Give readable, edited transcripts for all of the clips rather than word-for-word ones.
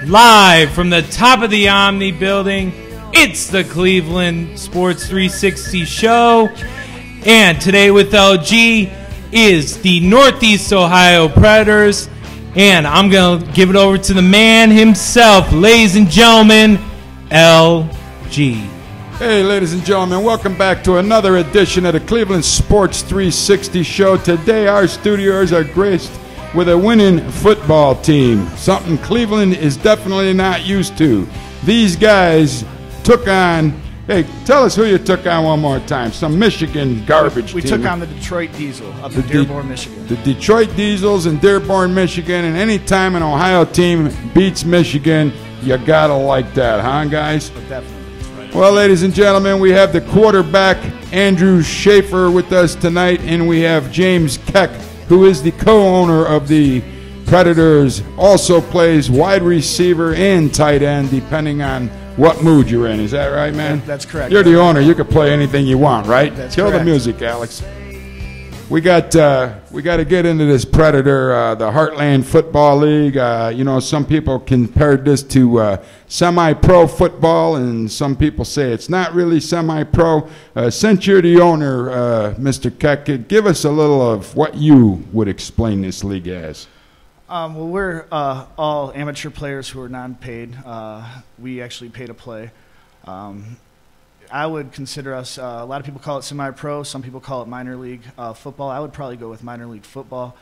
Live from the top of the Omni building, it's the Cleveland Sports 360 show. And today with LG is the Northeast Ohio Predators. And I'm going to give it over to the man himself, ladies and gentlemen, LG. Hey, ladies and gentlemen, welcome back to another edition of the Cleveland Sports 360 show. Today, our studios are graced with a winning football team, something Cleveland is definitely not used to. These guys took on, hey, tell us who you took on one more time, some Michigan garbage team. We took on the Detroit Diesel up in Dearborn, Michigan. The Detroit Diesels in Dearborn, Michigan, and any time an Ohio team beats Michigan, you gotta like that, huh, guys? Definitely. Well, ladies and gentlemen, we have the quarterback, Andrew Schaefer, with us tonight, and we have James Keck, who is the co-owner of the Predators, also plays wide receiver and tight end, depending on what mood you're in. Is that right, man? That's correct. You're the owner. You can play anything you want, right? That's Kill correct. the music, Alex. We got to get into this Predator, the Heartland Football League. You know, some people compared this to semi-pro football, and some people say it's not really semi-pro. Since you're the owner, Mr. Keck, give us a little of what you would explain this league as. Well, we're all amateur players who are non-paid. We actually pay to play. I would consider us, a lot of people call it semi-pro, some people call it minor league football. I would probably go with minor league football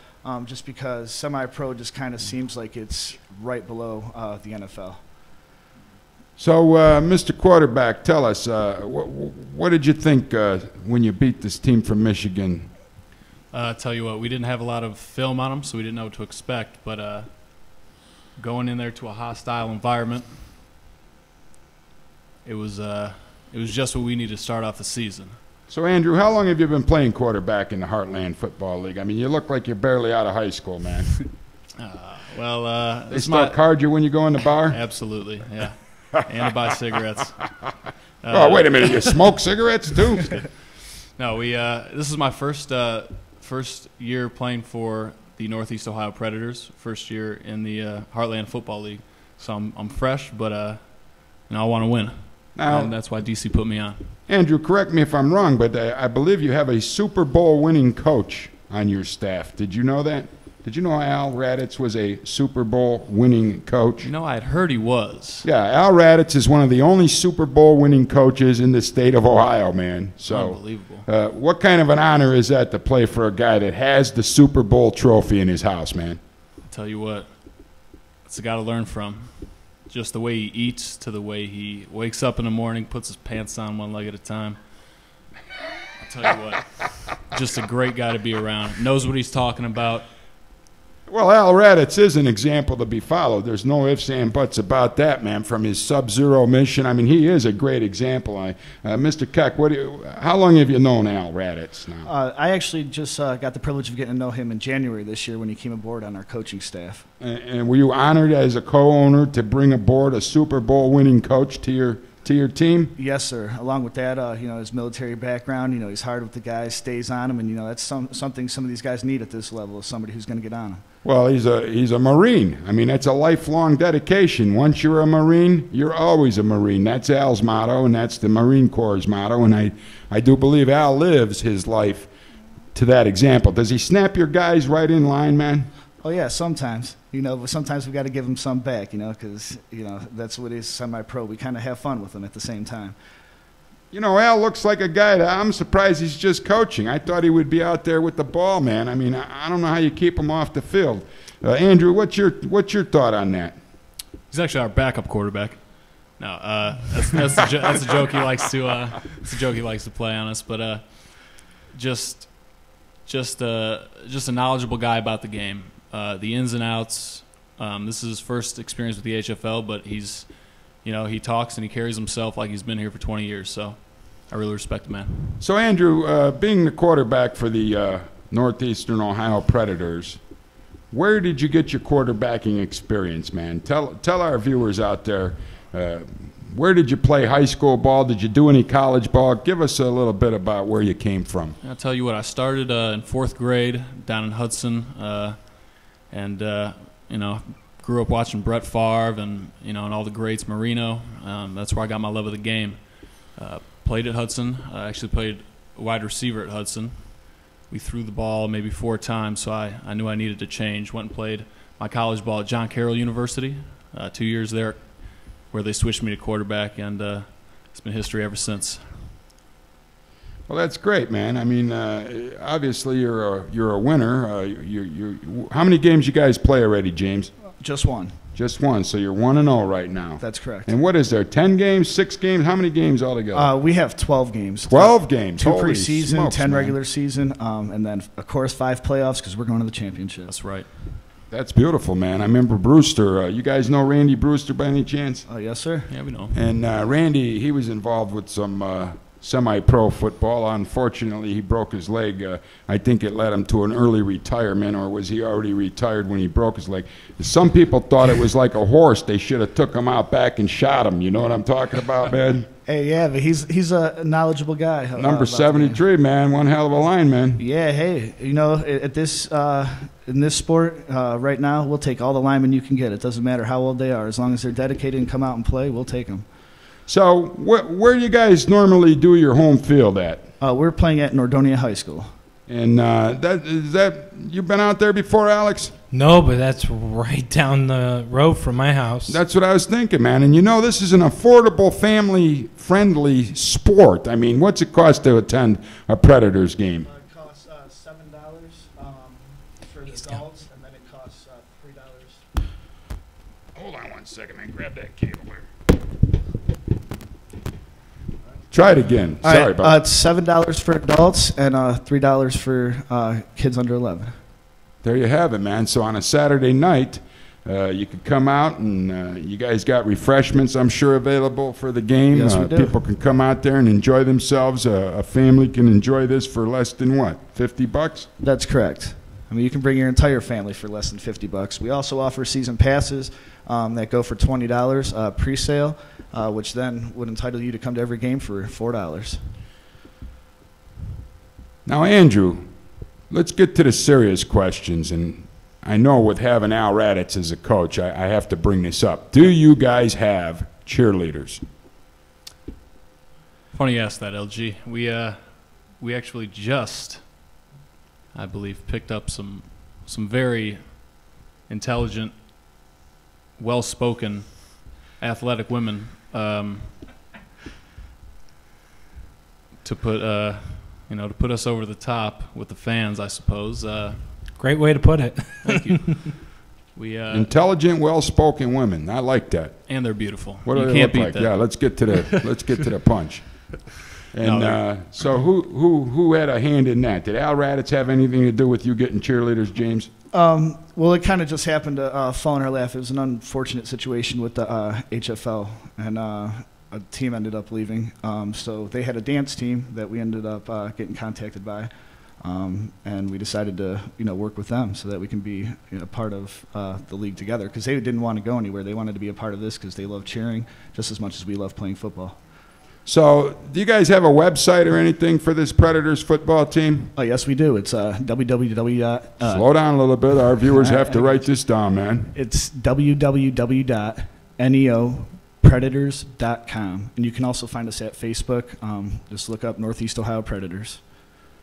just because semi-pro just kind of seems like it's right below the NFL. So, Mr. Quarterback, tell us, what did you think when you beat this team from Michigan? I'll tell you what, we didn't have a lot of film on them, so we didn't know what to expect. But going in there to a hostile environment, it was just what we needed to start off the season. So, Andrew, how long have you been playing quarterback in the Heartland Football League? I mean, you look like you're barely out of high school, man. They start card you when you go in the bar? Absolutely, yeah. And to buy cigarettes. Oh, wait a minute, you smoke cigarettes too? No, this is my first year playing for the Northeast Ohio Predators. First year in the Heartland Football League. So I'm fresh, but I want to win. Now, and that's why DC put me on. Andrew, correct me if I'm wrong, but I believe you have a Super Bowl winning coach on your staff. Did you know that? Did you know Al Raditz was a Super Bowl winning coach? You know, I'd heard he was. Yeah, Al Raditz is one of the only Super Bowl winning coaches in the state of Ohio, man. So, unbelievable. What kind of an honor is that to play for a guy that has the Super Bowl trophy in his house, man? I'll tell you what, it's a guy to learn from. Just the way he eats to the way he wakes up in the morning, puts his pants on one leg at a time. I'll tell you what, just a great guy to be around. Knows what he's talking about. Well, Al Raditz is an example to be followed. There's no ifs and buts about that, man. From his Sub-Zero mission, I mean, he is a great example. Mr. Keck, how long have you known Al Raditz now? I actually just got the privilege of getting to know him in January this year when he came aboard on our coaching staff. And were you honored as a co-owner to bring aboard a Super Bowl winning coach to your team? Yes, sir. Along with that, you know, his military background, you know, he's hard with the guys, stays on them, and you know that's something some of these guys need at this level, is somebody who's going to get on them. Well, he's a Marine. I mean, that's a lifelong dedication. Once you're a Marine, you're always a Marine. That's Al's motto, and that's the Marine Corps' motto. And I do believe Al lives his life to that example. Does he snap your guys right in line, man? Oh yeah, sometimes. You know, but sometimes we got to give him some back. You know, because you know that's what is semi-pro. We kind of have fun with him at the same time. You know, Al looks like a guy that I'm surprised he's just coaching. I thought he would be out there with the ball, man. I mean, I don't know how you keep him off the field. Andrew, what's your thought on that? He's actually our backup quarterback. No, that's a joke he likes to. It's a joke he likes to play on us, but just a knowledgeable guy about the game, the ins and outs. This is his first experience with the HFL, but he's. You know, he talks and he carries himself like he's been here for 20 years, so I really respect the man. So, Andrew, being the quarterback for the Northeastern Ohio Predators, where did you get your quarterbacking experience, man? Tell our viewers out there, where did you play high school ball? Did you do any college ball? Give us a little bit about where you came from. I'll tell you what, I started in 4th grade down in Hudson, and, you know, grew up watching Brett Favre and and all the greats, Marino. That's where I got my love of the game. Played at Hudson. I actually played wide receiver at Hudson. We threw the ball maybe 4 times, so I knew I needed to change. Went and played my college ball at John Carroll University, 2 years there, where they switched me to quarterback, and it's been history ever since. Well, that's great, man. I mean, obviously you're a winner. How many games you guys play already, James? Just one. Just one. So you're 1-0 right now. That's correct. And what is there? 10 games, 6 games? How many games altogether? We have 12 games. 12 games. 2 Holy preseason, smokes, 10 man. regular season, and then of course 5 playoffs because we're going to the championship. That's right. That's beautiful, man. I remember Brewster. You guys know Randy Brewster by any chance? Oh, yes, sir. Yeah, we know. And Randy, he was involved with some semi-pro football. Unfortunately, he broke his leg. I think it led him to an early retirement, or was he already retired when he broke his leg? Some people thought it was like a horse. They should have took him out back and shot him. You know what I'm talking about, man? Hey, yeah, but he's a knowledgeable guy. Number 73, man. One hell of a lineman. Yeah, hey, at this in this sport right now, we'll take all the linemen you can get. It doesn't matter how old they are. As long as they're dedicated and come out and play, we'll take them. So where do you guys normally do your home field at? We're playing at Nordonia High School. And you've been out there before, Alex? No, but that's right down the road from my house. That's what I was thinking, man. And this is an affordable, family-friendly sport. I mean, what's it cost to attend a Predators game? It costs $7 for the adults, and then it costs $3. Hold on one second, man. Grab that cable there. Try it again. Sorry about that. It's $7 for adults and $3 for kids under 11. There you have it, man. So on a Saturday night, you could come out and you guys got refreshments, I'm sure, available for the game. Yes, we do. People can come out there and enjoy themselves. A family can enjoy this for less than what, $50? That's correct. I mean, you can bring your entire family for less than $50. We also offer season passes that go for $20 pre-sale, which then would entitle you to come to every game for $4. Now, Andrew, let's get to the serious questions. And I know with having Al Raditz as a coach, I have to bring this up. Do you guys have cheerleaders? Funny you asked that, LG. We actually just, I believe, picked up some very intelligent, well-spoken, athletic women to put us over the top with the fans, I suppose. Great way to put it. Thank you. We Intelligent, well-spoken women. I like that. and they're beautiful. What do You they can't look beat like? that. Yeah, let's get to the punch. And No, so who had a hand in that? Did Al Raditz have anything to do with you getting cheerleaders, James? Well, it kind of just happened to fall in our lap. It was an unfortunate situation with the HFL, and a team ended up leaving. So they had a dance team that we ended up getting contacted by, and we decided to work with them so that we can be part of the league together, because they didn't want to go anywhere. They wanted to be a part of this because they love cheering just as much as we love playing football. So do you guys have a website or anything for this Predators football team? Oh, yes, we do. It's www. Slow down a little bit. Our viewers have to write this down, man. It's www.neopredators.com. And you can also find us at Facebook. Just look up Northeast Ohio Predators.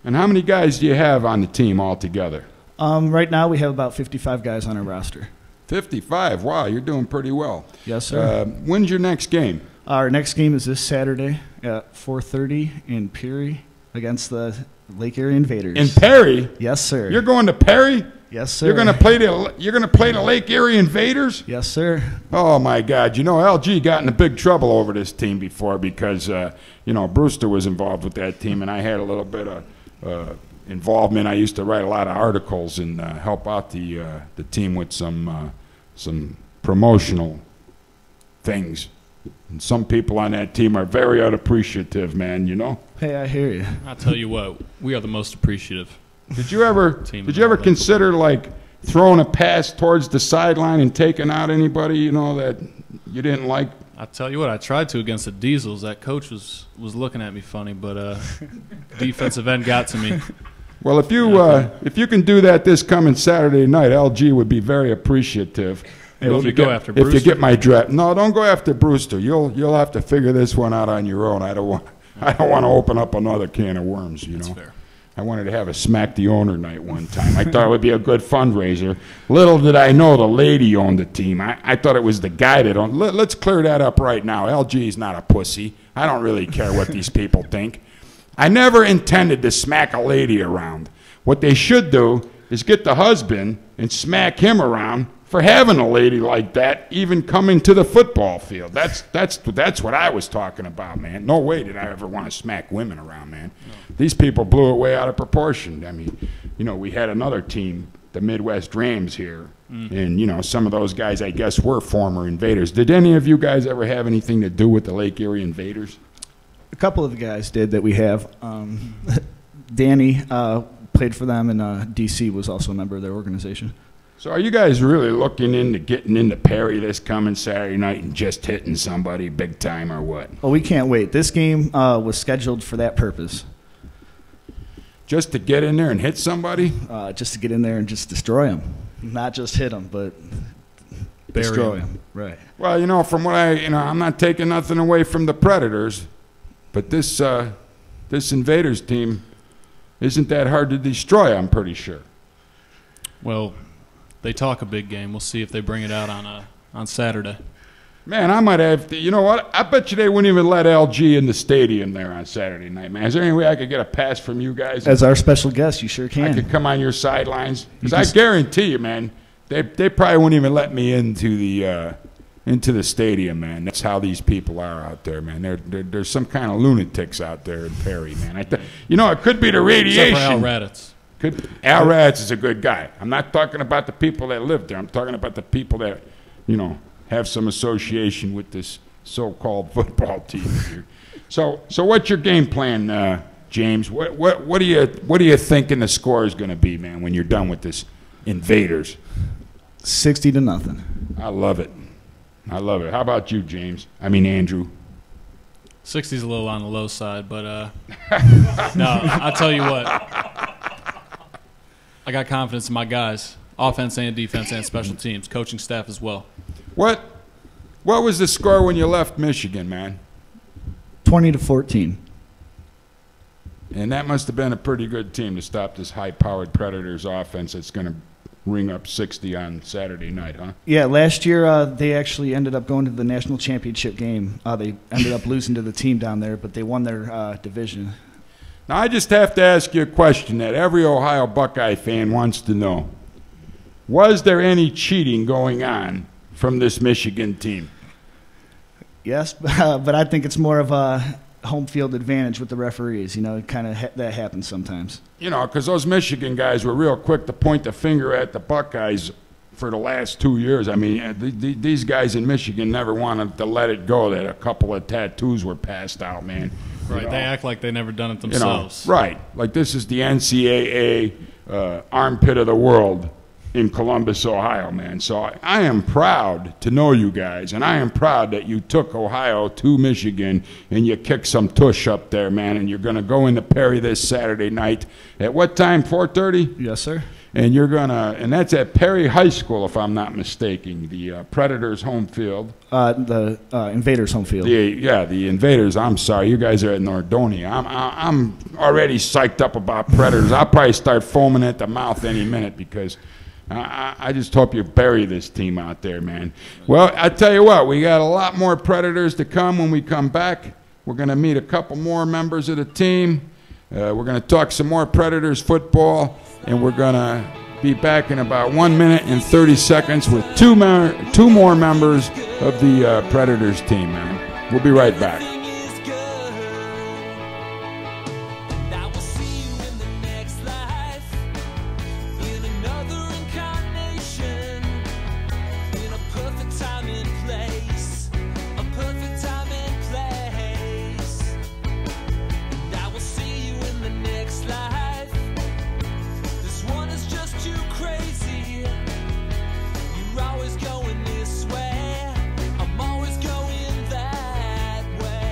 And how many guys do you have on the team altogether? Right now, we have about 55 guys on our roster. 55. Wow, you're doing pretty well. Yes, sir. When's your next game? Our next game is this Saturday at 4:30 in Peary against the Lake Erie Invaders. In Perry? Yes, sir. You're going to Perry? Yes, sir. You're going to play the Lake Erie Invaders? Yes, sir. Oh my God! LG got into big trouble over this team before because Brewster was involved with that team, and I had a little bit of involvement. I used to write a lot of articles and help out the team with some promotional things. And some people on that team are very unappreciative, man. Hey, I hear you. I'll tell you what, we are the most appreciative. Did you ever consider like throwing a pass towards the sideline and taking out anybody that you didn't like? I'll tell you what, I tried to against the Diesels. That coach was looking at me funny, but defensive end got to me. Well, if you can do that this coming Saturday night, LG would be very appreciative. Hey, if you go after Brewster? If you get my draft, no, don't go after Brewster. You'll have to figure this one out on your own. I don't want to open up another can of worms. You That's know. fair. I wanted to have a smack the owner night one time. I thought it would be a good fundraiser. Little did I know the lady owned the team. I thought it was the guy that owned. Let's clear that up right now. LG is not a pussy. I don't really care what these people think. I never intended to smack a lady around. What they should do is get the husband and smack him around for having a lady like that even coming to the football field. That's what I was talking about, man. No way did I ever want to smack women around, man. No. These people blew it way out of proportion. I mean, you know, we had another team, the Midwest Rams here, and, you know, some of those guys, I guess, were former Invaders. Did any of you guys ever have anything to do with the Lake Erie Invaders? A couple of the guys did that we have. Danny played for them, and DC was also a member of their organization. So are you guys really looking into getting into Perry this coming Saturday night and just hitting somebody big time or what? Well, we can't wait. This game was scheduled for that purpose. Just to get in there and hit somebody? Just to get in there and just destroy them. Not just hit them, but destroy them. Right. Well, you know, from what I'm not taking nothing away from the Predators, but this Invaders team isn't that hard to destroy, I'm pretty sure. Well, they talk a big game. We'll see if they bring it out on Saturday. Man, I might have to, you know what? I bet you they wouldn't even let LG in the stadium there on Saturday night, man. Is there any way I could get a pass from you guys? As our special guest, you sure can. I could come on your sidelines. Because I guarantee you, man, they probably wouldn't even let me into the stadium, man. That's how these people are out there, man. There's some kind of lunatics out there in Perry, man. You know, it could be the radiation. Except for Al Raditz. Al Raditz is a good guy. I'm not talking about the people that live there. I'm talking about the people that, you know, have some association with this so-called football team here. So what's your game plan, James? What do you thinking the score is going to be, man, when you're done with this Invaders? 60-0. I love it. I love it. How about you, James? I mean, Andrew. 60's a little on the low side, but no, I'll tell you what. I got confidence in my guys, offense and defense and special teams, coaching staff as well. What was the score when you left Michigan, man? 20-14. And that must have been a pretty good team to stop this high-powered Predators offense that's going to ring up 60 on Saturday night, huh? Yeah, last year they actually ended up going to the national championship game. They ended up losing to the team down there, but they won their division. Now, I just have to ask you a question that every Ohio Buckeye fan wants to know. Was there any cheating going on from this Michigan team? Yes, but I think it's more of a home field advantage with the referees. You know, that happens sometimes. You know, because those Michigan guys were real quick to point the finger at the Buckeyes for the last 2 years. I mean, these guys in Michigan never wanted to let it go that a couple of tattoos were passed out, man. Right, they act like they never done it themselves. You know, right, like this is the NCAA armpit of the world in Columbus, Ohio, man. So I am proud to know you guys, and I am proud that you took Ohio to Michigan and you kicked some tush up there, man, and you're going to go into Perry this Saturday night. At what time, 4:30? Yes, sir. And you're going to, and that's at Perry High School, if I'm not mistaken, the Predators home field. The Invaders home field. The Invaders. I'm sorry, you guys are at Nordonia. I'm already psyched up about Predators. I'll probably start foaming at the mouth any minute because I just hope you bury this team out there, man. Well, I tell you what, we got a lot more Predators to come when we come back. We're going to meet a couple more members of the team. We're going to talk some more Predators football, and we're going to be back in about 1 minute and 30 seconds with two more members of the Predators team, man. We'll be right back. Always going this way, I'm always going that way.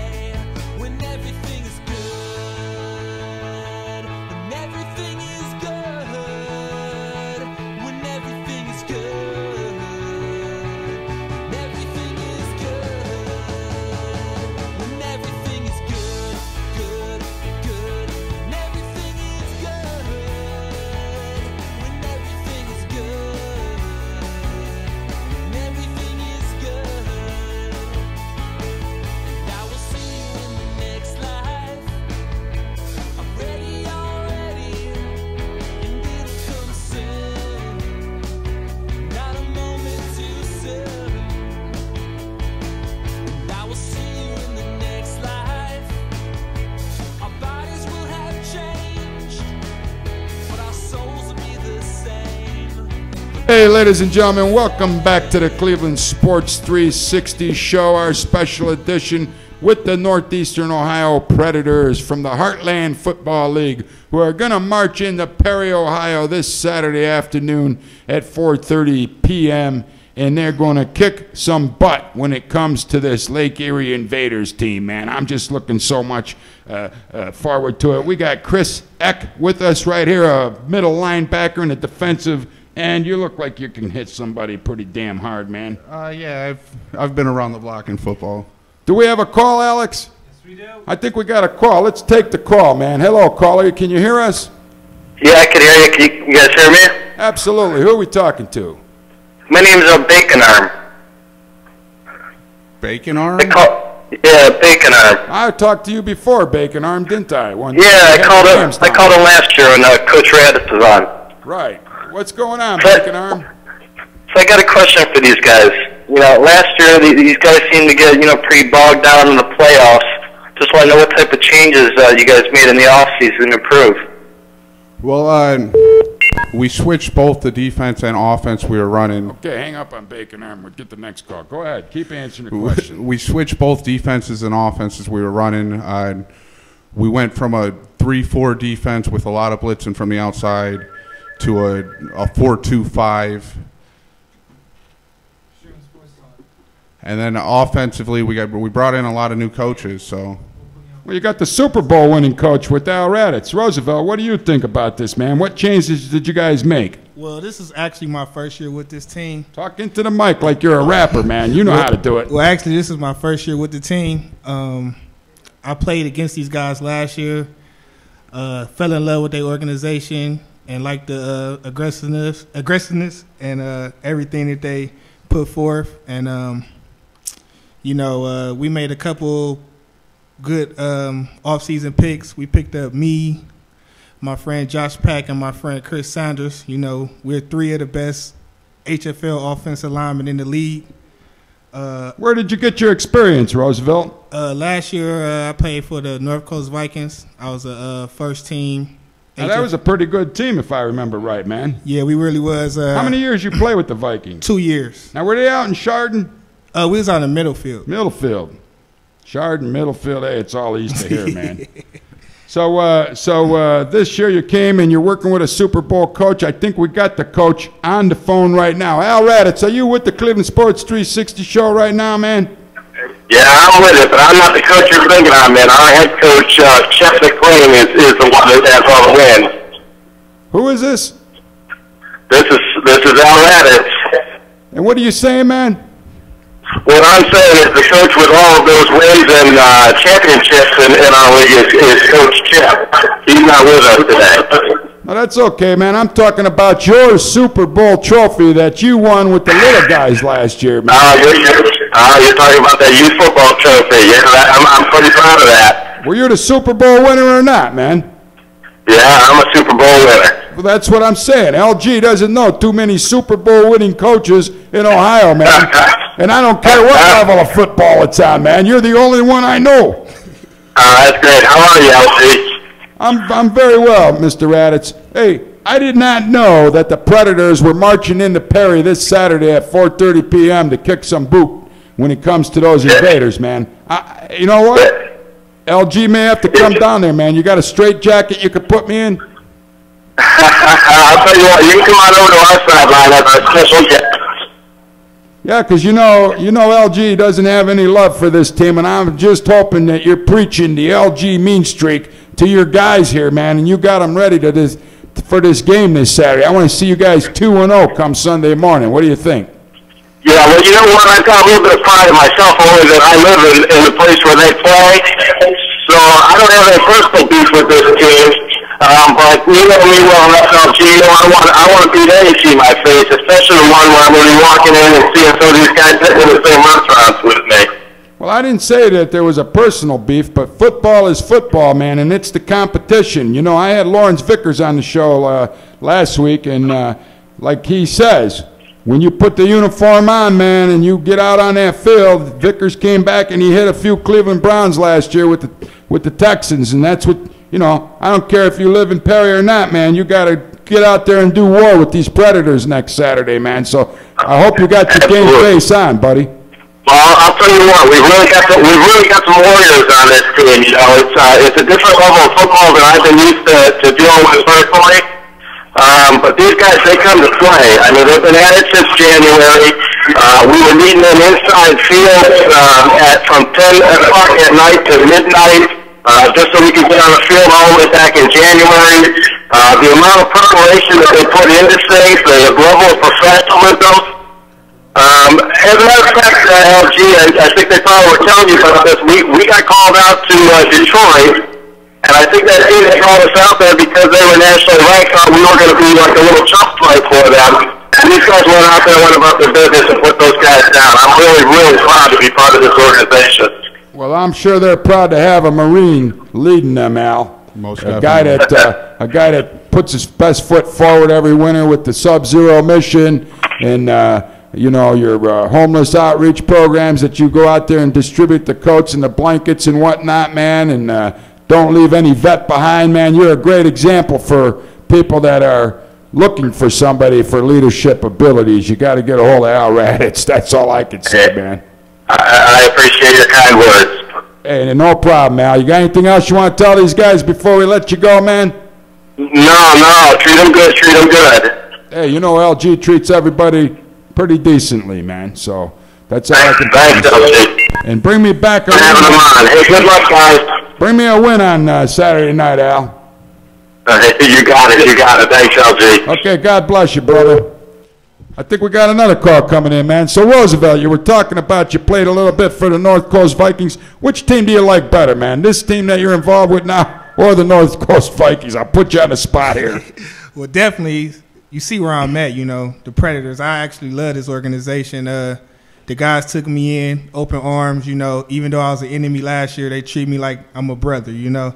ladies and gentlemen, welcome back to the Cleveland Sports 360 show, our special edition with the Northeastern Ohio Predators from the Heartland Football League, who are going to march into Perry, Ohio this Saturday afternoon at 4:30 p.m., and they're going to kick some butt when it comes to this Lake Erie Invaders team, man. I'm just looking so much forward to it. We got Chris Eck with us right here, a middle linebacker and a defensive. And you look like you can hit somebody pretty damn hard, man. Yeah, I've been around the block in football. Do we have a call, Alex? Yes, we do. I think we got a call. Let's take the call, man. Hello, caller. Can you hear us? Yeah, I can hear you. Can you guys hear me? Absolutely. Who are we talking to? My name's Bacon Arm. Bacon Arm? Yeah, Bacon Arm. I talked to you before, Bacon Arm, didn't I? I called him last year when Coach Raditz was on. Right. What's going on, Bacon Arm? So I got a question for these guys. You know, last year these guys seemed to get, pretty bogged down in the playoffs. Just want to know what type of changes you guys made in the offseason to improve. Well, we switched both the defense and offense we were running. Okay, hang up on Bacon Arm. We'll get the next call. Go ahead. Keep answering the question. We switched both defenses and offenses we were running. We went from a 3-4 defense with a lot of blitzing from the outside to a 4-2-5. And then offensively, we brought in a lot of new coaches. So, well, you got the Super Bowl winning coach with Al Raditz. Roosevelt, what do you think about this, man? What changes did you guys make? Well, this is actually my first year with this team. Talk into the mic like you're a rapper, man. You know how to do it. Well, actually, this is my first year with the team. I played against these guys last year. Fell in love with their organization and liked the aggressiveness and everything that they put forth. And we made a couple good off-season picks. We picked up me, my friend Josh Pack, and my friend Chris Sanders. We're three of the best HFL offensive linemen in the league. Where did you get your experience, Roosevelt? Last year, I played for the North Coast Vikings. I was a first team. Now, that was a pretty good team, if I remember right, man. Yeah, we really was. How many years you play with the Vikings? 2 years. Now, were they out in Chardon? We was on the Middlefield. Middlefield. Chardon, Middlefield. Hey, it's all east of here, man. So this year you came and you're working with a Super Bowl coach. I think we got the coach on the phone right now. Al Raditz, are you with the Cleveland Sports 360 show right now, man? Yeah, I'm with it, but I'm not the coach you're thinking of, man. Our head coach, Chef McLean, is the one that has all the wins. Who is this? This is Al Raditz. And what are you saying, man? What I'm saying is the coach with all of those wins and championships in our league is Coach Chip. He's not with us today. No, that's okay, man. I'm talking about your Super Bowl trophy that you won with the little guys last year, man. You're talking about that youth football trophy. Yeah, I'm pretty proud of that. Were you the Super Bowl winner or not, man? Yeah, I'm a Super Bowl winner. Well, that's what I'm saying. LG doesn't know too many Super Bowl winning coaches in Ohio, man. And I don't care what level of football it's on, man. You're the only one I know. That's great. How are you, LG? I'm very well, Mr. Raditz. Hey, I did not know that the Predators were marching into Perry this Saturday at 4:30 p.m. to kick some boot when it comes to those Invaders, man. You know what? LG may have to come down there, man. You got a straight jacket you could put me in? I'll tell you what, you can come on over to our sideline as our special guest. Yeah, because you know LG doesn't have any love for this team, and I'm just hoping that you're preaching the LG mean streak to your guys here, man, and you got them ready for this game this Saturday. I want to see you guys 2-0 come Sunday morning. What do you think? Yeah, well, you know what? I got a little bit of pride in myself only that I live in the place where they play. So I don't have any personal beef with this team. But you know me well enough, LG. I want to beat any team I face, especially the one where I'm going to be walking in and seeing some of these guys sitting in the same restaurants with me. Well, I didn't say that there was a personal beef, but football is football, man, and it's the competition. You know, I had Lawrence Vickers on the show last week, and like he says, when you put the uniform on, man, and you get out on that field, Vickers came back and he hit a few Cleveland Browns last year with the Texans, and that's what, you know, I don't care if you live in Perry or not, man, you got to get out there and do war with these Predators next Saturday, man. So I hope you got your game face on, buddy. Well, I'll tell you what, we've really got some warriors on this team. You know, it's a different level of football than I've been used to dealing with personally. But these guys, they come to play. I mean, they've been at it since January. We were meeting them inside fields from 10 o'clock at night to midnight, just so we could get on the field all the way back in January. The amount of preparation that they put into things, the level of professionalism. As a matter of fact, LG, I think they probably were telling you about this. We got called out to Detroit. And I think that team that brought us out there because they were nationally ranked, thought we were going to be like a little chump play for them. And these guys went out there, went about their business, and put those guys down. I'm really, really proud to be part of this organization. Well, I'm sure they're proud to have a Marine leading them, Al. Most a guy that puts his best foot forward every winter with the Sub-Zero mission and you know, your homeless outreach programs that you go out there and distribute the coats and the blankets and whatnot, man, and don't leave any vet behind, man. You're a great example for people that are looking for somebody for leadership abilities. You got to get a hold of Al Raditz. That's all I can say, man. I appreciate your kind words. Hey, no problem, Al. You got anything else you want to tell these guys before we let you go, man? No. Treat them good. Treat them good. Hey, you know LG treats everybody pretty decently, man. So that's all I can tell you. Thanks, LG. And bring me back a Having them on. Hey, good luck, guys. Bring me a win on Saturday night, Al. You got it. Thanks, LG. Okay, God bless you, brother. I think we got another call coming in, man. So, Roosevelt, you were talking about you played a little bit for the North Coast Vikings. Which team do you like better, man? This team that you're involved with now or the North Coast Vikings? I'll put you on the spot here. Well, definitely, you see where I'm at, you know, the Predators. I actually love this organization. The guys took me in, open arms, you know. Even though I was an enemy last year, they treat me like I'm a brother, you know.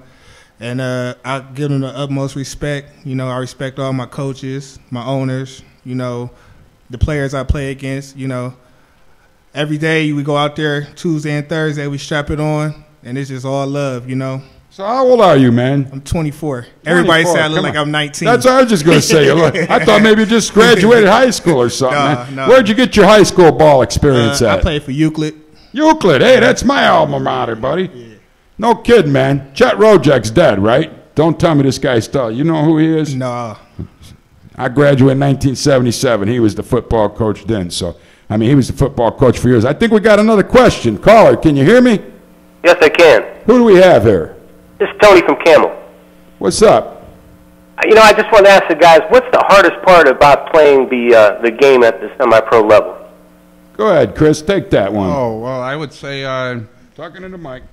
And I give them the utmost respect. You know, I respect all my coaches, my owners, you know, the players I play against, you know. Every day we go out there, Tuesday and Thursday, we strap it on, and it's just all love, you know. So how old are you, man? I'm 24. Everybody say I look like I'm 19. That's what I was just going to say. I thought maybe you just graduated high school or something, man. No. Where'd you get your high school ball experience at? I played for Euclid. Euclid. Hey, that's my alma mater, buddy. Yeah. No kidding, man. Chet Rojak's dead, right? Don't tell me this guy's still. You know who he is? No. I graduated in 1977. He was the football coach then. So, I mean, he was the football coach for years. I think we got another question. Caller, can you hear me? Yes, I can. Who do we have here? This is Tony from Camel. What's up? You know, I just want to ask the guys, what's the hardest part about playing the game at the semi-pro level? Go ahead, Chris. Take that one. Oh, well, I would say talking to the mic.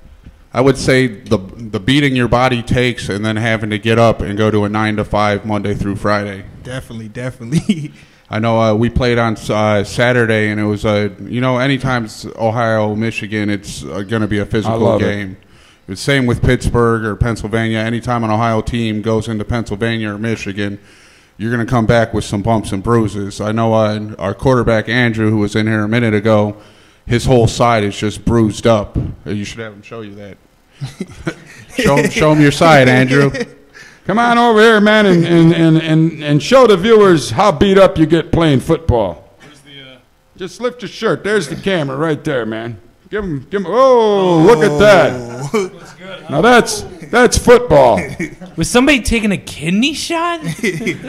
I would say the beating your body takes and then having to get up and go to a 9 to 5 Monday through Friday. Definitely. I know we played on Saturday, and it was you know, anytime it's Ohio, Michigan, it's going to be a physical game. It's same with Pittsburgh or Pennsylvania. Anytime an Ohio team goes into Pennsylvania or Michigan, you're going to come back with some bumps and bruises. I know our quarterback, Andrew, who was in here a minute ago, his whole side is just bruised up. You should have him show you that. show him your side, Andrew. Come on over here, man, and show the viewers how beat up you get playing football. Just lift your shirt. There's the camera right there, man. Give him. Oh, look at that. Now that's football. Was somebody taking a kidney shot?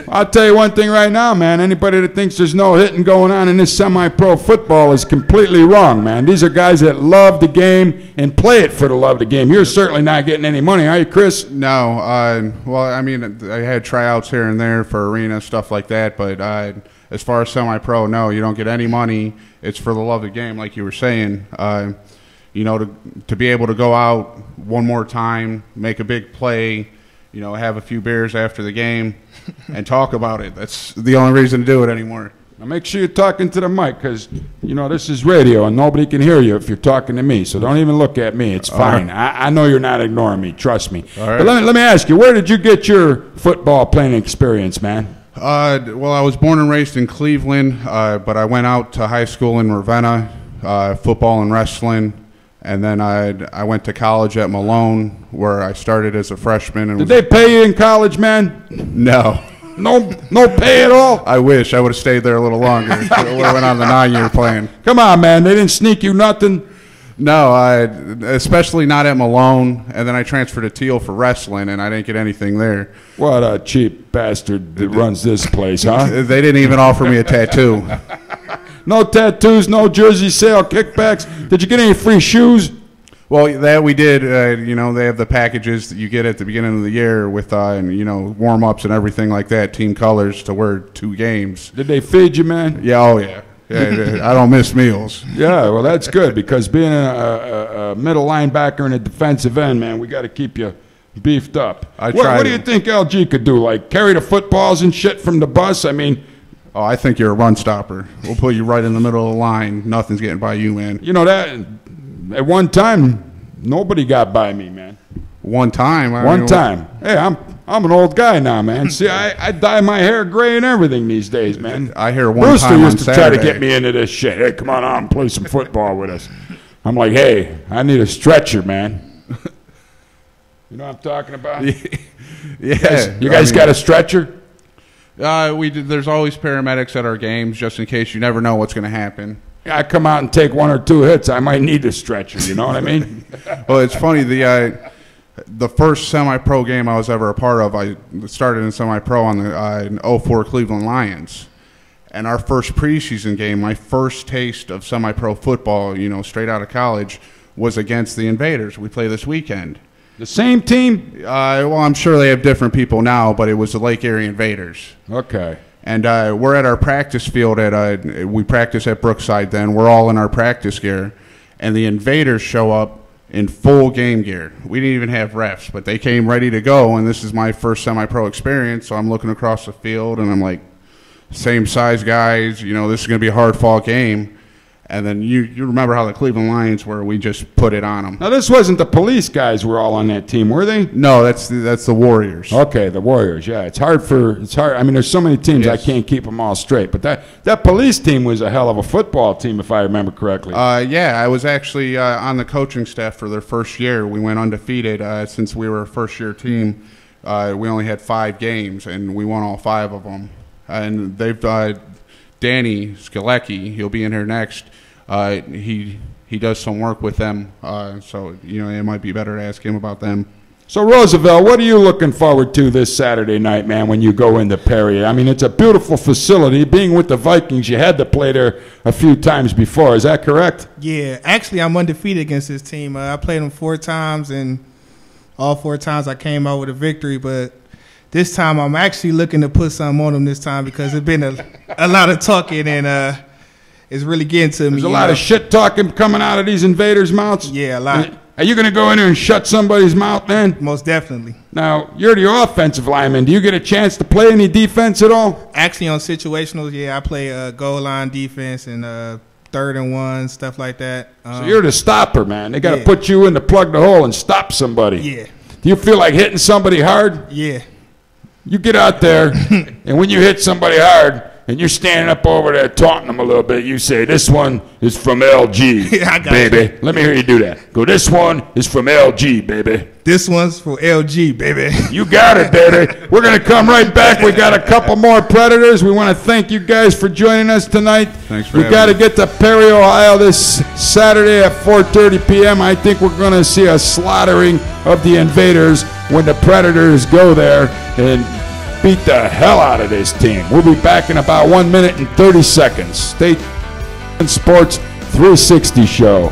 I'll tell you one thing right now, man. Anybody that thinks there's no hitting going on in this semi-pro football is completely wrong, man. These are guys that love the game and play it for the love of the game. You're certainly not getting any money, are you, Chris? No. Well, I mean, I had tryouts here and there for arena, stuff like that, but as far as semi-pro, no, you don't get any money. It's for the love of the game, like you were saying. You know, to be able to go out one more time, make a big play, you know, have a few beers after the game, and talk about it. That's the only reason to do it anymore. Now make sure you're talking to the mic because, you know, this is radio and nobody can hear you if you're talking to me. So don't even look at me. It's fine. Right. I know you're not ignoring me. Trust me. All right. But let me ask you, where did you get your football playing experience, man? Well, I was born and raised in Cleveland, but I went out to high school in Ravenna, football and wrestling. And then I went to college at Malone, where I started as a freshman. And did they pay you in college, man? No. No pay at all? I wish I would have stayed there a little longer. I would have went on the 9-year plan. Come on, man. They didn't sneak you nothing? No, especially not at Malone. And then I transferred to Teal for wrestling, and I didn't get anything there. What a cheap bastard that runs this place, huh? They didn't even offer me a tattoo. No tattoos, no jersey sale, kickbacks. Did you get any free shoes? Well, that we did. They have the packages that you get at the beginning of the year with, warm-ups and everything like that, team colors to wear 2 games. Did they feed you, man? Yeah, oh, yeah. I don't miss meals. Yeah, well, that's good because being a middle linebacker and a defensive end, man, we got to keep you beefed up. What do you think LG could do? Like carry the footballs and shit from the bus? I mean, oh, I think you're a run stopper. We'll put you right in the middle of the line. Nothing's getting by you, man. You know that at one time nobody got by me, man. One time. One time. Hey, I'm an old guy now, man. See, I dye my hair gray and everything these days, man. I hear one Brewster time used to Saturday. try to get me into this shit. Hey, come on out and play some football with us. I'm like, hey, I need a stretcher, man. You know what I'm talking about? Yeah. You guys got a stretcher? There's always paramedics at our games just in case. You never know what's going to happen. I come out and take 1 or 2 hits. I might need a stretcher. You know what I mean? Well, it's funny. The first semi-pro game I was ever a part of, I started in semi-pro on the 04 Cleveland Lions. And our first preseason game, my first taste of semi-pro football, straight out of college, was against the Invaders. We play this weekend. The same team? Well, I'm sure they have different people now, but it was the Lake Erie Invaders. Okay. And we're at our practice field we practice at Brookside then. We're all in our practice gear. And the Invaders show up in full game gear. We didn't even have refs, but they came ready to go, and this is my first semi-pro experience, so I'm looking across the field, and I'm like, same size guys, this is going to be a hard-fought game. And then you remember how the Cleveland Lions were. We just put it on them. Now, this wasn't the police guys were all on that team, were they? No, that's the Warriors. Okay, the Warriors, yeah. It's hard. I mean, there's so many teams, yes. I can't keep them all straight. But that police team was a hell of a football team, if I remember correctly. Yeah, I was actually on the coaching staff for their first year. We went undefeated. Since we were a first-year team, we only had 5 games, and we won all 5 of them. And they've Danny Skalecki, he'll be in here next. He does some work with them, so it might be better to ask him about them. So Roosevelt, what are you looking forward to this Saturday night, man, when you go into Perry? I mean, it's a beautiful facility. Being with the Vikings, you had to play there a few times before. Is that correct? Yeah, actually, I'm undefeated against this team. I played them 4 times, and all 4 times I came out with a victory, but this time I'm actually looking to put something on them this time because there's been a lot of talking, and it's really getting to me. There's a lot of shit talking coming out of these invaders' mouths? Yeah, a lot. Are you going to go in there and shut somebody's mouth then? Most definitely. Now, you're the offensive lineman. Do you get a chance to play any defense at all? Actually, on situationals, yeah, I play goal line defense and 3rd and 1, stuff like that. So you're the stopper, man. They got to put you in to plug the hole and stop somebody. Yeah. Do you feel like hitting somebody hard? Yeah. You get out there, and when you hit somebody hard, and you're standing up over there taunting them a little bit, you say, this one is from LG, baby. Let me hear you do that. Go, this one is from LG, baby. This one's from LG, baby. You got it, baby. We're going to come right back. We got a couple more Predators. We want to thank you guys for joining us tonight. Thanks for having We got to me. get to Perry, Ohio this Saturday at 4:30 p.m. I think we're going to see a slaughtering of the Invaders when the Predators go there and beat the hell out of this team. We'll be back in about 1 minute and 30 seconds. Stay tuned. Sports 360 show.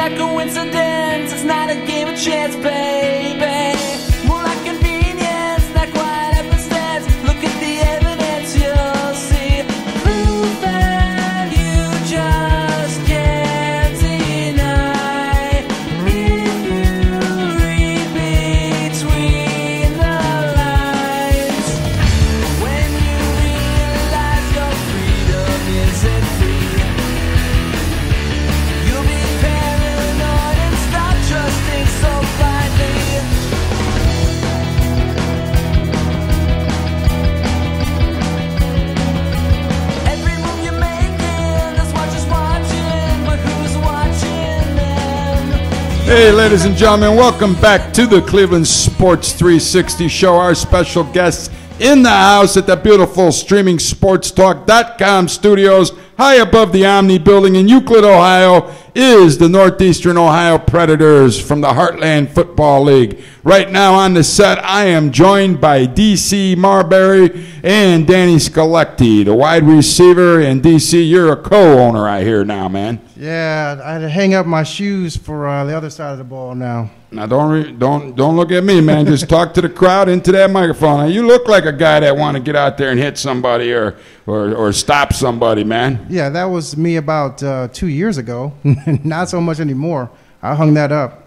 a coincidence, it's not a game of chance, baby. More like convenience, not quite happenstance. Look at the evidence, you'll see proof that you just can't deny. If you read between the lines, when you realize your freedom isn't free, you'll be paranoid and stop trusting so blindly. Every move you're making, that's watchers watching, but who's watching them? Hey, ladies and gentlemen, welcome back to the Cleveland Sports 360 show. Our special guests in the house at the beautiful streamingsportstalk.com studios, high above the Omni building in Euclid, Ohio, is the Northeastern Ohio Predators from the Heartland Football League. Right now on the set, I am joined by DC Marbury and Danny Scaletti, the wide receiver. And DC, you're a co-owner, I hear now, man. Yeah, I had to hang up my shoes for the other side of the ball now. Now don't look at me, man. Just talk to the crowd into that microphone. Now, you look like a guy that want to get out there and hit somebody or stop somebody, man. Yeah, that was me about 2 years ago. Not so much anymore. I hung that up.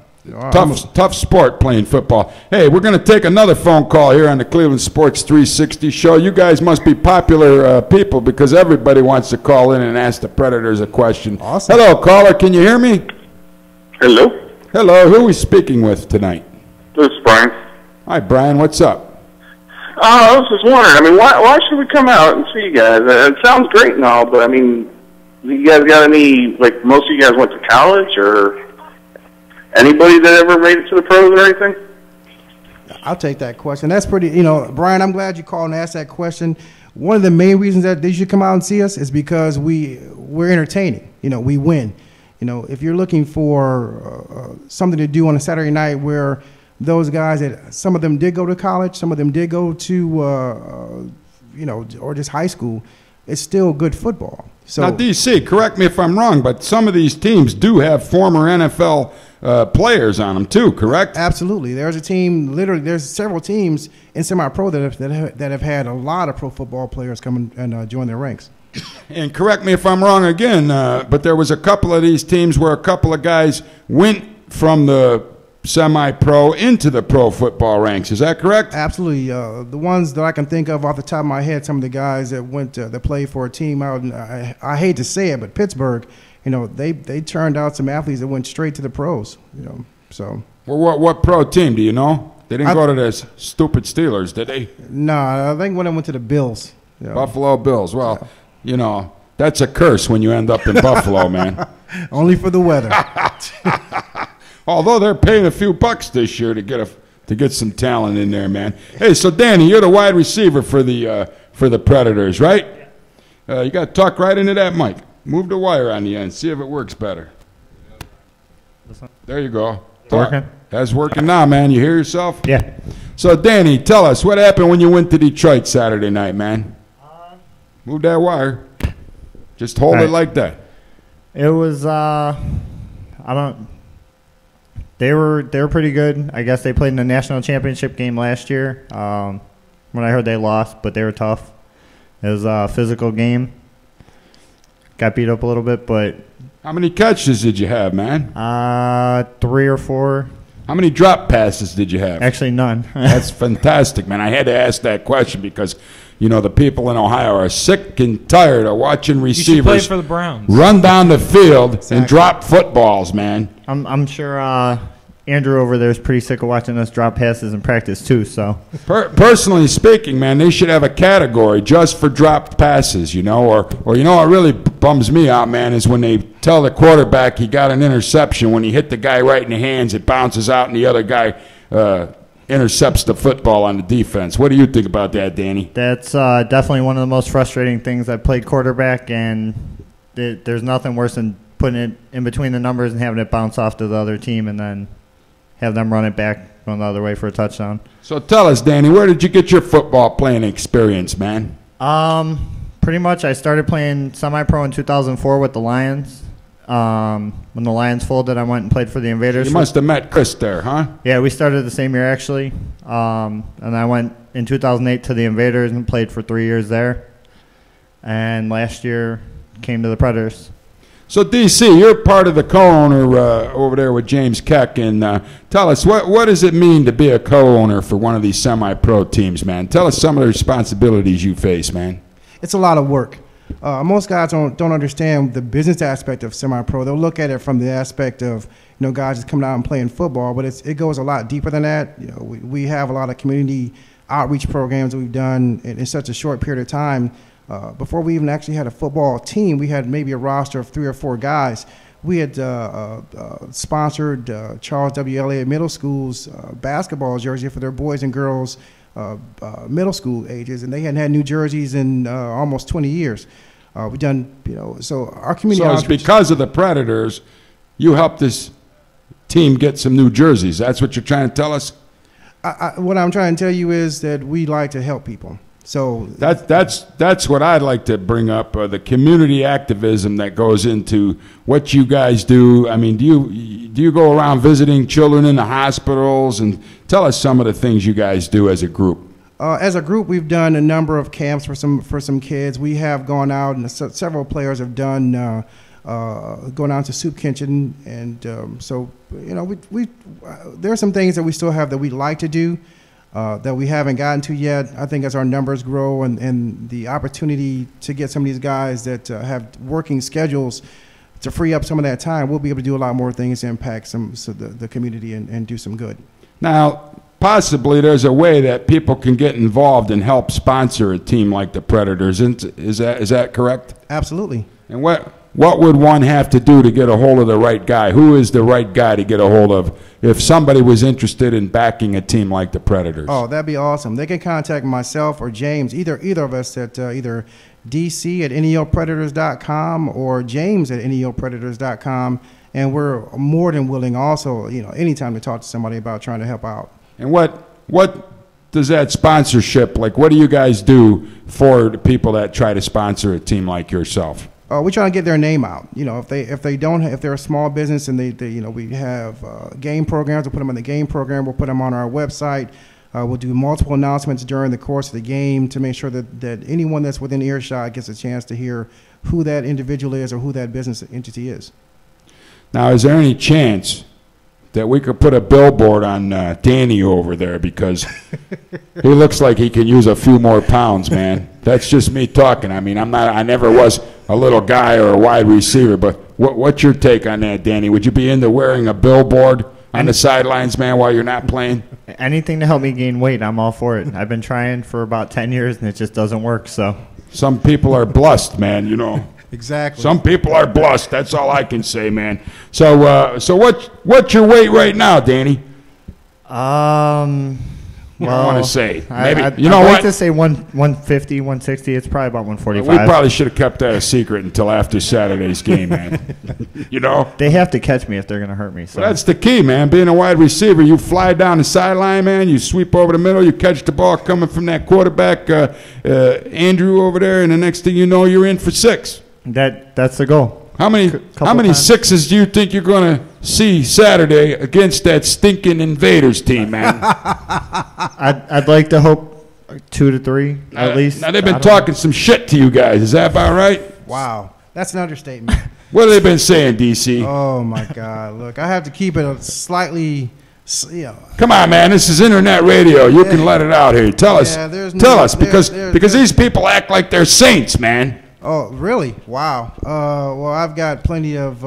Tough sport playing football. Hey, we're going to take another phone call here on the Cleveland Sports 360 show. You guys must be popular people because everybody wants to call in and ask the Predators a question. Awesome. Hello, caller. Can you hear me? Hello? Hello. Who are we speaking with tonight? This is Brian. Hi, Brian. What's up? I was just wondering, I mean, why should we come out and see you guys? It sounds great and all, but, I mean, you guys got any, like, most of you guys went to college or anybody that ever made it to the pros or anything? I'll take that question. That's pretty, Brian, I'm glad you called and asked that question. One of the main reasons that they should come out and see us is because we're entertaining. We win. If you're looking for something to do on a Saturday night where those guys that some of them did go to college, some of them did go to, or just high school, it's still good football. So Now, DC, correct me if I'm wrong, but some of these teams do have former NFL players on them too, correct? Absolutely. There's a team, literally, there's several teams in semi-pro that have had a lot of pro football players come and join their ranks. And correct me if I'm wrong again, but there was a couple of these teams where a couple of guys went from the semi-pro into the pro football ranks. Is that correct? Absolutely. The ones that I can think of off the top of my head, some of the guys that went that played for a team out in, I hate to say it, but Pittsburgh, they turned out some athletes that went straight to the pros. So. Well, what pro team do you know? They didn't go to the stupid Steelers, did they? No, I think one of them went to the Bills. Buffalo Bills. Well, that's a curse when you end up in Buffalo, man. Only for the weather. Although they're paying a few bucks this year to get some talent in there, man. Hey, so Danny, you're the wide receiver for the Predators, right? You got to talk right into that mic. Move the wire on the end. See if it works better. There you go. Working? That's working now, man. You hear yourself? Yeah. So, Danny, tell us, what happened when you went to Detroit Saturday night, man? Move that wire. Just hold it like that. It was, they were pretty good. I guess they played in the national championship game last year. When I heard they lost, but they were tough. It was a physical game. Got beat up a little bit, but... How many catches did you have, man? 3 or 4. How many drop passes did you have? Actually, none. That's fantastic, man. I had to ask that question because, the people in Ohio are sick and tired of watching receivers You should play for the Browns. Run down the field and drop footballs, man. I'm sure Andrew over there is pretty sick of watching us drop passes in practice too. So, personally speaking, man, they should have a category just for drop passes, or what really bums me out, man, is when they tell the quarterback he got an interception. When he hit the guy right in the hands, it bounces out, and the other guy intercepts the football on the defense. What do you think about that, Danny? That's definitely one of the most frustrating things. I played quarterback, and there's nothing worse than putting it in between the numbers and having it bounce off to the other team and then have them run it back going the other way for a touchdown. So tell us, Danny, where did you get your football playing experience, man? Pretty much I started playing semi-pro in 2004 with the Lions. when the Lions folded, I went and played for the Invaders. You must have met Chris there, huh? Yeah, we started the same year actually, and I went in 2008 to the Invaders and played for 3 years there, and last year came to the Predators. So, DC, you're part of the co-owner over there with James Keck, and tell us, what does it mean to be a co-owner for one of these semi-pro teams, man? Tell us some of the responsibilities you face, man. It's a lot of work. Most guys don't understand the business aspect of semi-pro. They'll look at it from the aspect of, guys just coming out and playing football, but it goes a lot deeper than that. We have a lot of community outreach programs that we've done in such a short period of time. Before we even actually had a football team, we had maybe a roster of 3 or 4 guys. We had sponsored Charles W. Elliott Middle School's basketball jersey for their boys and girls middle school ages, and they hadn't had new jerseys in almost 20 years. We've done, so our community. So it's because of the Predators, you helped this team get some new jerseys. That's what you're trying to tell us? What I'm trying to tell you is that we like to help people. So that's what I'd like to bring up, the community activism that goes into what you guys do. I mean, do you go around visiting children in the hospitals, and tell us some of the things you guys do as a group? As a group, we've done a number of camps for some kids. We have gone out, and several players have done going out to soup kitchen, and so we there are some things that we still have that we'd like to do. That we haven't gotten to yet. I think as our numbers grow and the opportunity to get some of these guys that have working schedules to free up some of that time, we'll be able to do a lot more things to impact the community and do some good. Now, possibly there's a way that people can get involved and help sponsor a team like the Predators. Is that correct? Absolutely. And what would one have to do to get a hold of the right guy? Who is the right guy to get a hold of if somebody was interested in backing a team like the Predators? Oh, that'd be awesome. They can contact myself or James, either of us at either DC@NEOPredators.com or James@NEOPredators.com, and we're more than willing also, anytime to talk to somebody about trying to help out. And what does that sponsorship, like, what do you guys do for the people that try to sponsor a team like yourself? We're trying to get their name out. If they're a small business and we have game programs, we'll put them on the game program. We'll put them on our website. We'll do multiple announcements during the course of the game to make sure that anyone that's within earshot gets a chance to hear who that individual is or who that business entity is. Now, is there any chance that we could put a billboard on Danny over there, because he looks like he can use a few more pounds, man? That's just me talking. I mean, I never was a little guy or a wide receiver, but what's your take on that, Danny? Would you be into wearing a billboard on the sidelines, man, while you're not playing? Anything to help me gain weight, I'm all for it. I've been trying for about 10 years, and it just doesn't work, so. Some people are blessed, man, Exactly. Some people are blessed. That's all I can say, man. So, what's your weight right now, Danny? I don't want to say. Maybe I'd what? like to say 150, 160. It's probably about 145. We probably should have kept that a secret until after Saturday's game, man. They have to catch me if they're going to hurt me. So well, that's the key, man. Being a wide receiver, you fly down the sideline, man. You sweep over the middle. You catch the ball coming from that quarterback, Andrew over there, and the next thing you know, you're in for 6. That's the goal. How many sixes do you think you're going to see Saturday against that stinking Invaders team, man? I'd like to hope 2 to 3 at least. Now they've been talking some shit to you guys. Is that about right? Wow, that's an understatement. What have they been saying, DC? Oh my God! Look, I have to keep it a slightly. Come on, man. This is internet radio. You can let it out here. Tell us, because these people act like they're saints, man. Oh, really? Wow. Well, I've got plenty of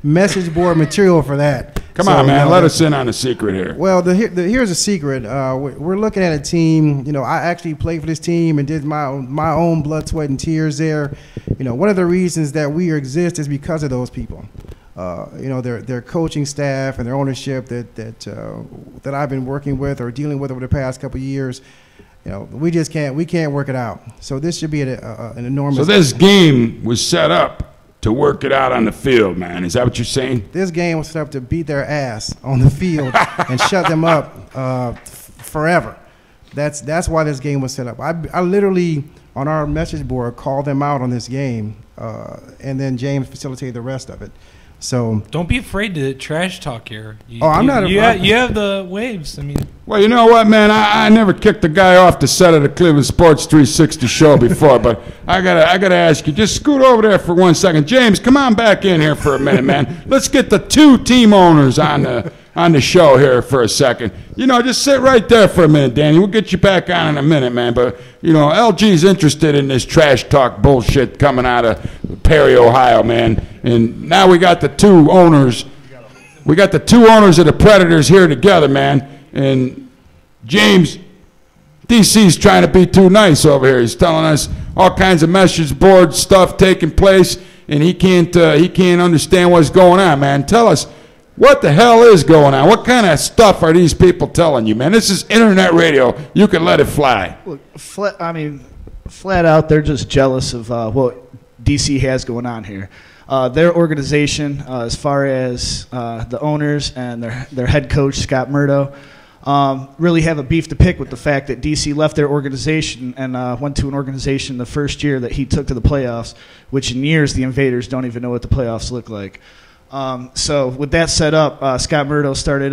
message board material for that. Come on, man. Let us in on a secret here. Well, here's a secret. We're looking at a team. I actually played for this team and did my own blood, sweat, and tears there. One of the reasons that we exist is because of those people. Their coaching staff and their ownership that I've been working with or dealing with over the past couple of years. We can't work it out. So this should be an enormous. So this game was set up to work it out on the field, man. Is that what you're saying? This game was set up to beat their ass on the field and shut them up forever. That's why this game was set up. I literally on our message board, call them out on this game, and then James facilitated the rest of it. So don't be afraid to trash talk here. I'm not. You have the waves. I mean, well, you know what, man? I never kicked a guy off the set of the Cleveland Sports 360 show before, but I gotta ask you, just scoot over there for 1 second. James, come on back in here for a minute, man. Let's get the two team owners on the show here for a second. You know, just sit right there for a minute, Danny. We'll get you back on in a minute, man. But, you know, LG's interested in this trash talk bullshit coming out of Perry, Ohio, man. And now we got the two owners. We got the two owners of the Predators here together, man. And James, DC's trying to be too nice over here. He's telling us all kinds of message board stuff taking place, and he can't understand what's going on, man. Tell us, what the hell is going on? What kind of stuff are these people telling you, man? This is internet radio. You can let it fly. Look, flat out, they're just jealous of what DC has going on here. Their organization, as far as the owners and their head coach, Scott Murdo, really have a beef to pick with the fact that DC left their organization and went to an organization the first year that he took to the playoffs, which in years the Invaders don't even know what the playoffs look like. So with that set up, Scott Murdo started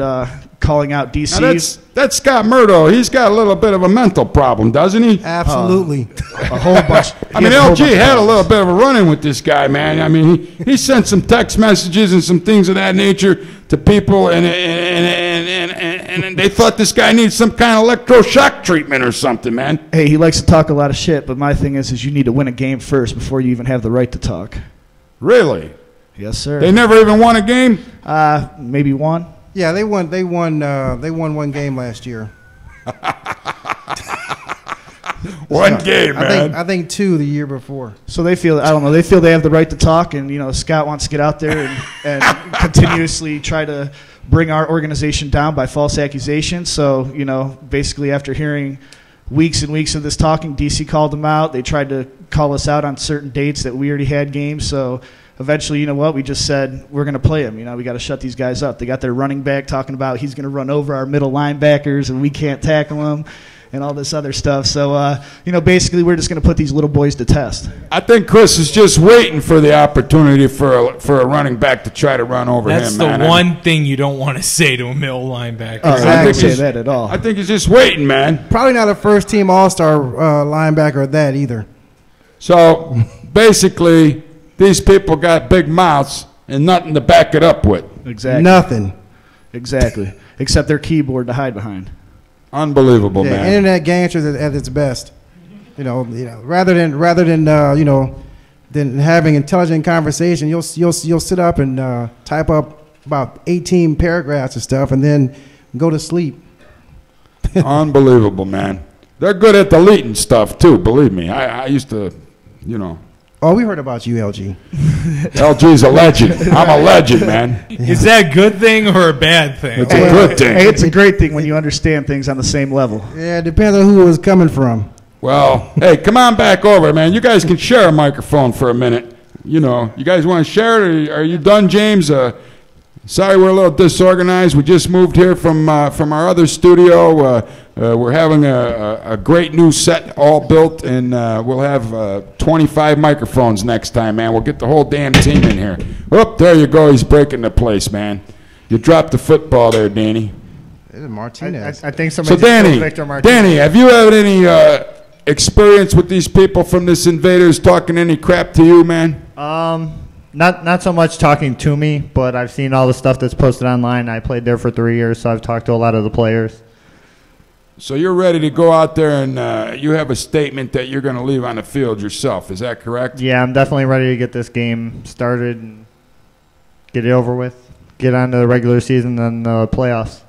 calling out DC. Now that's Scott Murdo. He's got a little bit of a mental problem, doesn't he? Absolutely. A whole bunch. I mean, LG had a little bit of a run-in with this guy, man. I mean, he sent some text messages and some things of that nature to people, and they thought this guy needs some kind of electroshock treatment or something, man. Hey, he likes to talk a lot of shit, but my thing is you need to win a game first before you even have the right to talk. Really? Yes, sir. They never even won a game? Maybe one. Yeah, they won one game last year. One game, man. I think two the year before. So they feel, I don't know, they feel they have the right to talk, and, you know, Scott wants to get out there and continuously try to bring our organization down by false accusations. So, you know, basically after hearing weeks and weeks of this talking, DC called them out. They tried to call us out on certain dates that we already had games. So eventually, you know what, we just said we're going to play them. You know, we got to shut these guys up. They got their running back talking about he's going to run over our middle linebackers and we can't tackle him and all this other stuff. So, you know, basically we're just going to put these little boys to test. I think Chris is just waiting for the opportunity for a running back to try to run over him. That's the one thing you don't want to say to a middle linebacker. I don't say that at all. I think he's just waiting, man. Probably not a first-team All-Star linebacker at that either. So, basically, these people got big mouths and nothing to back it up with. Exactly. Nothing. Exactly. Except their keyboard to hide behind. Unbelievable, man. Internet gangsters at its best. You know, rather than you know, than having intelligent conversation, you'll sit up and type up about 18 paragraphs of stuff and then go to sleep. Unbelievable, man. They're good at deleting stuff too. Believe me, I used to, you know. Oh, we heard about you, LG. LG's a legend. I'm a legend, man. Is that a good thing or a bad thing? It's a good thing. Hey, it's a great thing when you understand things on the same level. Yeah, it depends on who it was coming from. Well, hey, come on back over, man. You guys can share a microphone for a minute. You know, you guys want to share it? Or are you done, James? Sorry, we're a little disorganized. We just moved here from our other studio. We're having a great new set all built, and we'll have 25 microphones next time, man. We'll get the whole damn team in here. Oh, there you go. He's breaking the place, man. You dropped the football there, Danny. This is Martinez. I think somebody So, Danny, Victor Martinez. Danny, have you had any experience with these people from this Invaders talking any crap to you, man? Not so much talking to me, but I've seen all the stuff that's posted online. I played there for 3 years, so I've talked to a lot of the players. So you're ready to go out there and you have a statement that you're going to leave on the field yourself. Is that correct? Yeah, I'm definitely ready to get this game started and get it over with, get on to the regular season and the playoffs.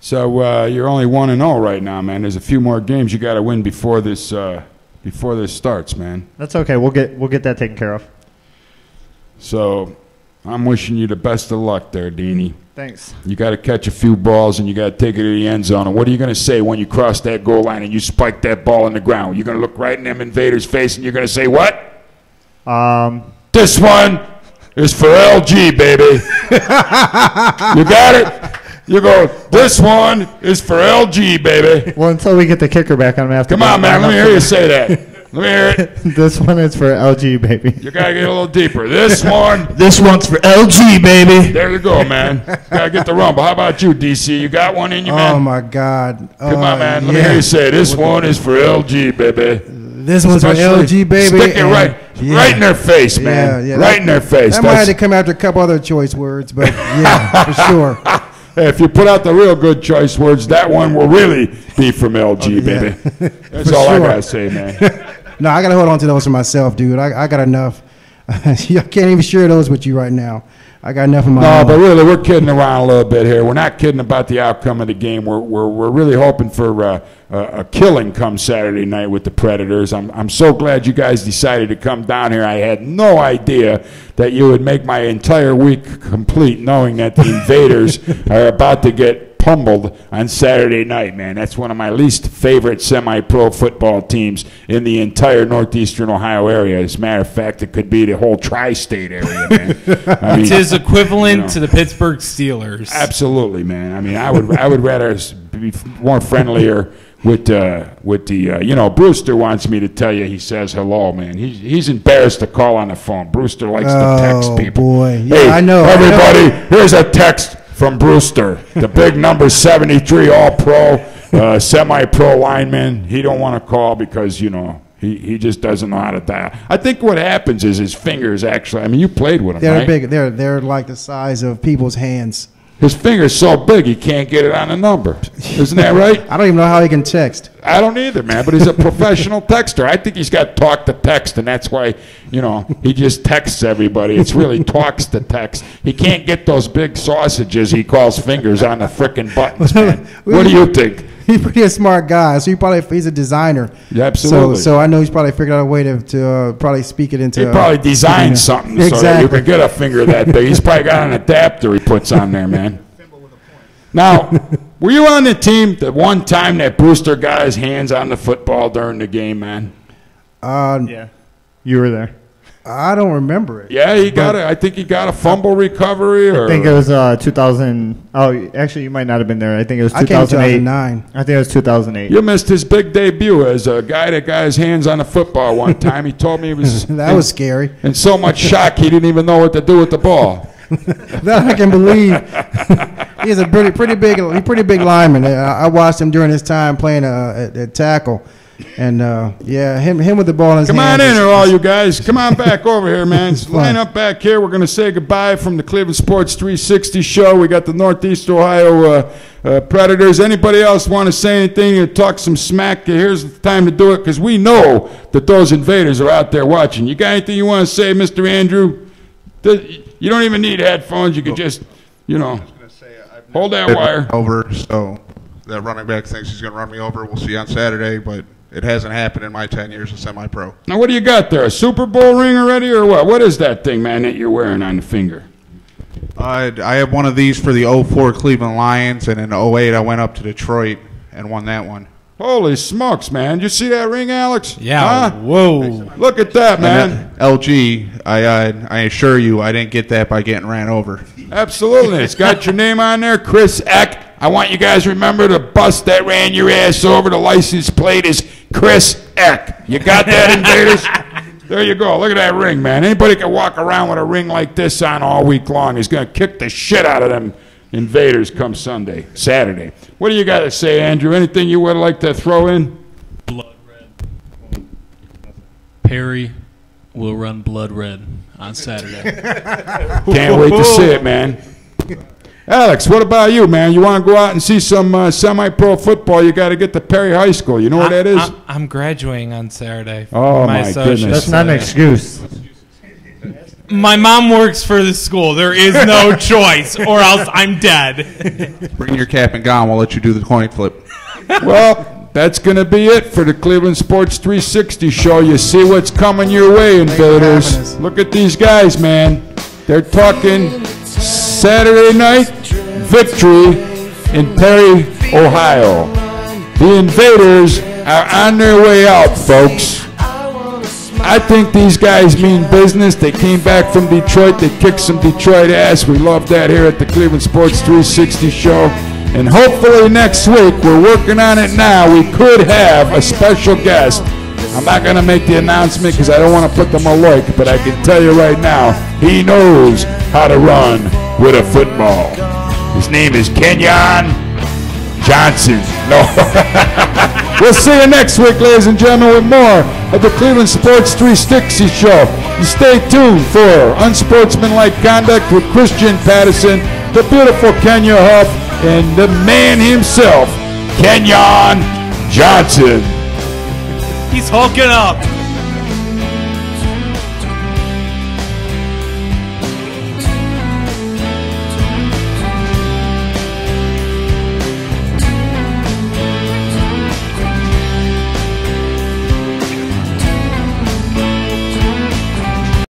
So you're only 1-0 right now, man. There's a few more games you got to win before this starts, man. That's okay. We'll get that taken care of. So I'm wishing you the best of luck there, Deanie. Thanks. You got to catch a few balls and you got to take it to the end zone. And what are you going to say when you cross that goal line and you spike that ball in the ground? You're going to look right in them Invaders' face and you're going to say what? This one is for LG, baby. You got it? You go, this one is for LG, baby. Well, until we get the kicker back, I'm going to have to. Come on, man. Let me hear you say that. Let me hear it. This one is for LG, baby. You gotta get a little deeper. This one. This one's for LG, baby. There you go, man. Gotta get the rumble. How about you, DC? You got one in you, man? Oh my God! Come on, man. Let me hear you say, this one is for LG, baby. This one's for LG, baby. Stick it right in their face, man. Yeah, right in their face. That might have to come after a couple other choice words, but yeah, for sure. Hey, if you put out the real good choice words, that one will really be from LG, baby. That's all I gotta say, man. No, I gotta hold on to those for myself, dude. I got enough. I can't even share those with you right now. I got enough of my own. No, but really, we're kidding around a little bit here. We're not kidding about the outcome of the game. We're really hoping for a killing come Saturday night with the Predators. I'm so glad you guys decided to come down here. I had no idea that you would make my entire week complete knowing that the Invaders are about to get pummeled on Saturday night, man. That's one of my least favorite semi-pro football teams in the entire Northeastern Ohio area. As a matter of fact, it could be the whole tri-state area, man. I mean, It's his equivalent to the Pittsburgh Steelers. Absolutely, man. I mean, I would rather be more friendlier with the you know, Brewster wants me to tell you he says hello, man. He's embarrassed to call on the phone. Brewster likes to text people. Oh boy, yeah, Hey, I know. everybody, here's a text from Brewster, the big number 73 All-Pro, semi-pro lineman. He don't want to call because, you know, he just doesn't know how to dial. I think what happens is his fingers actually, I mean, you played with him, They're right? big. They're like the size of people's hands. His finger's so big he can't get it on a number. Isn't that right? I don't even know how he can text. I don't either, man, but he's a professional texter. I think he's got talk to text, and that's why, you know, he just texts everybody. It's really talks to text. He can't get those big sausages he calls fingers on the frickin' buttons, man. What do you think? He's pretty a smart guy, so he's a designer. Yeah, absolutely. So I know he's probably figured out a way to probably speak it into. He probably designed something so that you can get a finger that big. He's probably got an adapter he puts on there, man. Now, were you on the team the one time that Brewster got his hands on the football during the game, man? Yeah, you were there. I don't remember it. Yeah, he got it. I think he got a fumble recovery. Or I think it was 2000. Oh, actually, you might not have been there. I think it was I came 2008. 2009. I think it was 2008. You missed his big debut as a guy that got his hands on the football one time. He told me he was That was scary. in so much shock he didn't even know what to do with the ball. That I can believe. He's a pretty big lineman. I watched him during his time playing at tackle, and yeah, him with the ball in his Come on hands. in here, all you guys. Come on back over here, man. Line up back here. We're going to say goodbye from the Cleveland Sports 360 show. We got the Northeastern Ohio Predators. Anybody else want to say anything or talk some smack? Here's the time to do it because we know that those Invaders are out there watching. You got anything you want to say, Mr. Andrew? You don't even need headphones. You can just, you know, hold that wire. Over, so that running back thinks he's going to run me over. We'll see on Saturday, but it hasn't happened in my 10 years of semi-pro. Now, what do you got there? A Super Bowl ring already or what? What is that thing, man, that you're wearing on the finger? I have one of these for the 04 Cleveland Lions, and in 08 I went up to Detroit and won that one. Holy smokes, man. Did you see that ring, Alex? Yeah. Huh? Whoa. Look at that, man. LG, I assure you I didn't get that by getting ran over. Absolutely. It's got your name on there, Chris Eck. I want you guys to remember the bus that ran your ass over. The license plate is Chris Eck. You got that, Invaders? There you go. Look at that ring, man. Anybody can walk around with a ring like this on all week long. He's going to kick the shit out of them Invaders come Saturday. What do you got to say, Andrew? Anything you would like to throw in? Blood red. Perry will run blood red on Saturday. Can't wait to see it, man. Alex, what about you, man? You want to go out and see some semi-pro football, you got to get to Perry High School. You know where that is? I'm graduating on Saturday. Oh, my goodness. That's not an excuse. My mom works for the school. There is no choice, or else I'm dead. Bring your cap and gown. We'll let you do the coin flip. Well, that's going to be it for the Cleveland Sports 360 show. You see what's coming your way, Invaders. Look at these guys, man. They're talking Saturday night victory in Perry, Ohio. The Invaders are on their way out, folks. I think these guys mean business. They came back from Detroit. They kicked some Detroit ass. We love that here at the Cleveland Sports 360 show. And hopefully next week, we're working on it now, we could have a special guest I'm not going to make the announcement because I don't want to put the Maloik, but I can tell you right now, he knows how to run with a football. His name is Kenyon Johnson. No. We'll see you next week, ladies and gentlemen, with more of the Cleveland Sports 360 show. You stay tuned for Unsportsmanlike Conduct with Christian Patterson, the beautiful Kenya Huff, and the man himself, Kenyon Johnson. He's hulking up.